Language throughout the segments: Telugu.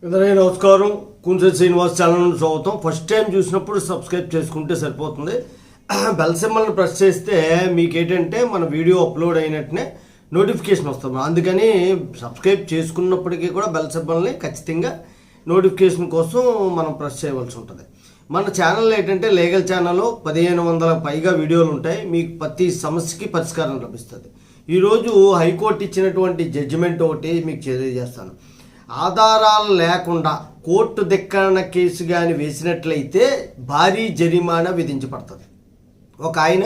అందరికీ నమస్కారం. కుంచె శ్రీనివాస్ ఛానల్ నుంచి స్వాగతం. ఫస్ట్ టైం చూసినప్పుడు సబ్స్క్రైబ్ చేసుకుంటే సరిపోతుంది. బెల్ సింబల్ని ప్రెస్ చేస్తే మీకు ఏంటంటే మన వీడియో అప్లోడ్ అయినట్టునే నోటిఫికేషన్ వస్తుంది. అందుకని సబ్స్క్రైబ్ చేసుకున్నప్పటికీ కూడా బెల్ సింబల్ని ఖచ్చితంగా నోటిఫికేషన్ కోసం మనం ప్రెస్ చేయవలసి ఉంటుంది. మన ఛానల్ ఏంటంటే లీగల్ ఛానల్ 1500 పైగా వీడియోలు ఉంటాయి. మీకు ప్రతి సమస్యకి పరిష్కారం లభిస్తుంది. ఈరోజు హైకోర్టు ఇచ్చినటువంటి జడ్జిమెంట్ ఒకటి మీకు తెలియజేస్తాను. ఆధారాలు లేకుండా కోర్టు ధిక్కరణ కేసు కానీ వేసినట్లయితే భారీ జరిమానా విధించబడుతుంది. ఒక ఆయన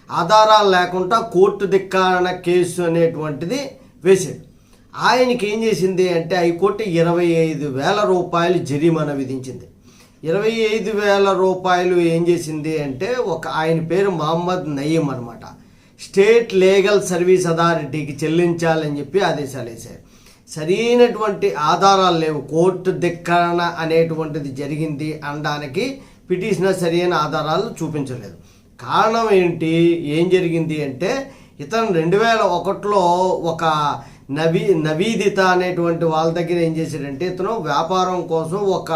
ఆధారాలు లేకుండా కోర్టు ధిక్కరణ కేసు అనేటువంటిది వేసాడు. ఆయనకి ఏం చేసింది అంటే హైకోర్టు 25,000 రూపాయలు జరిమానా విధించింది. 25,000 రూపాయలు ఏం చేసింది అంటే ఆయన పేరు మహమ్మద్ నయీం అనమాట. స్టేట్ లీగల్ సర్వీస్ అథారిటీకి చెల్లించాలని చెప్పి ఆదేశాలు వేశారు. సరైనటువంటి ఆధారాలు లేవు, కోర్టు ధిక్కరణ అనేటువంటిది జరిగింది అనడానికి పిటిషనర్ సరైన ఆధారాలు చూపించలేదు. కారణం ఏంటి, ఏం జరిగింది అంటే ఇతను 2001లో ఒక నవీదిత అనేటువంటి వాళ్ళ దగ్గర ఏం చేశాడంటే ఇతను వ్యాపారం కోసం ఒక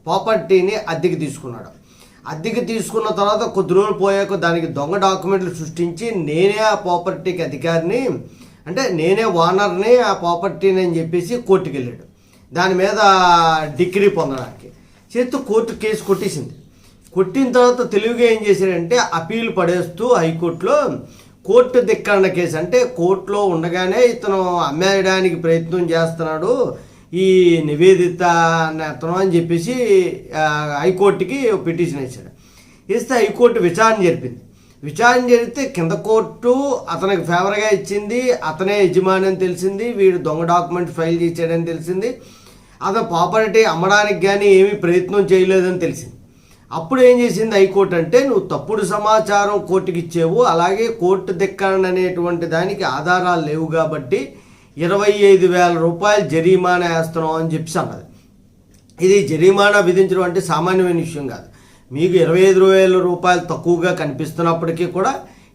ప్రాపర్టీని అద్దెకి తీసుకున్నాడు. అద్దెకి తీసుకున్న తర్వాత కొద్ది రోజులు పోయాక దానికి దొంగ డాక్యుమెంట్లు సృష్టించి నేనే ఆ ప్రాపర్టీకి అధికారిని, అంటే నేనే ఓనర్ని ఆ ప్రాపర్టీని అని చెప్పేసి కోర్టుకి వెళ్ళాడు. దాని మీద డిగ్రీ పొందడానికి చేస్తూ కోర్టు కేసు కొట్టేసింది. కొట్టిన తర్వాత తెలివిగా ఏం చేశాడంటే అప్పీల్ పడేస్తూ హైకోర్టులో కోర్టు ధిక్కరణ కేసు, అంటే కోర్టులో ఉండగానే ఇతను అమ్మేయడానికి ప్రయత్నం చేస్తున్నాడు ఈ నివేదిత అతను అని చెప్పేసి హైకోర్టుకి పిటిషన్ వేశాడు. వేస్తే హైకోర్టు విచారణ జరిపింది. విచారణ జరిగితే కింద కోర్టు అతనికి ఫేవర్గా ఇచ్చింది. అతనే యజమాని అని తెలిసింది. వీడు దొంగ డాక్యుమెంట్ ఫైల్ చేశాడని తెలిసింది. అతను ప్రాపర్టీ అమ్మడానికి కానీ ఏమీ ప్రయత్నం చేయలేదని తెలిసింది. అప్పుడు ఏం చేసింది హైకోర్టు అంటే నువ్వు తప్పుడు సమాచారం కోర్టుకి ఇచ్చేవు, అలాగే కోర్టు ధిక్కరణ అనేటువంటి దానికి ఆధారాలు లేవు కాబట్టి 25,000 రూపాయలు జరిమానా వేస్తున్నావు అని చెప్పి అన్నది. ఇది జరిమానా విధించడం అంటే సామాన్యమైన విషయం కాదు. మీకు 25,000 రూపాయలు తక్కువగా కనిపిస్తున్నప్పటికీ కూడా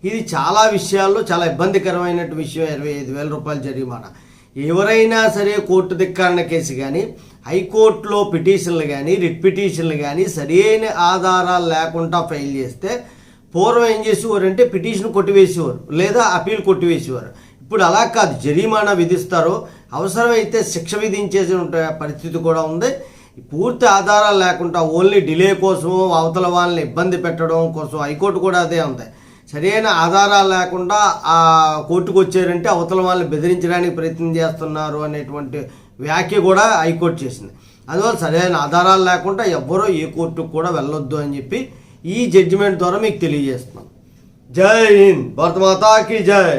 ఇది చాలా విషయాల్లో చాలా ఇబ్బందికరమైన విషయం. 25,000 రూపాయల జరిమానా. ఎవరైనా సరే కోర్టు ధిక్కరణ కేసు కానీ హైకోర్టులో పిటిషన్లు కానీ రిట్ పిటిషన్లు కానీ సరైన ఆధారాలు లేకుండా ఫైల్ చేస్తే పూర్వం ఏం చేసేవారంటే పిటిషన్ కొట్టివేసేవారు లేదా అప్పీల్ కొట్టివేసేవారు. ఇప్పుడు అలా కాదు, జరిమానా విధిస్తారు. అవసరమైతే శిక్ష విధించే పరిస్థితి కూడా ఉంది. పూర్తి ఆధారాలు లేకుండా ఓన్లీ డిలే కోసం అవతల వాళ్ళని ఇబ్బంది పెట్టడం కోసం హైకోర్టు కూడా అదే ఉంది. సరైన ఆధారాలు లేకుండా ఆ కోర్టుకు వచ్చారంటే అవతల వాళ్ళని బెదిరించడానికి ప్రయత్నం చేస్తున్నారు అనేటువంటి వ్యాఖ్య కూడా హైకోర్టు చేసింది. అందువల్ల సరైన ఆధారాలు లేకుండా ఎవ్వరూ ఏ కోర్టుకు కూడా వెళ్ళొద్దు అని చెప్పి ఈ జడ్జిమెంట్ ద్వారా మీకు తెలియజేస్తున్నాం. జై హింద్, భారత మాతాకి జై.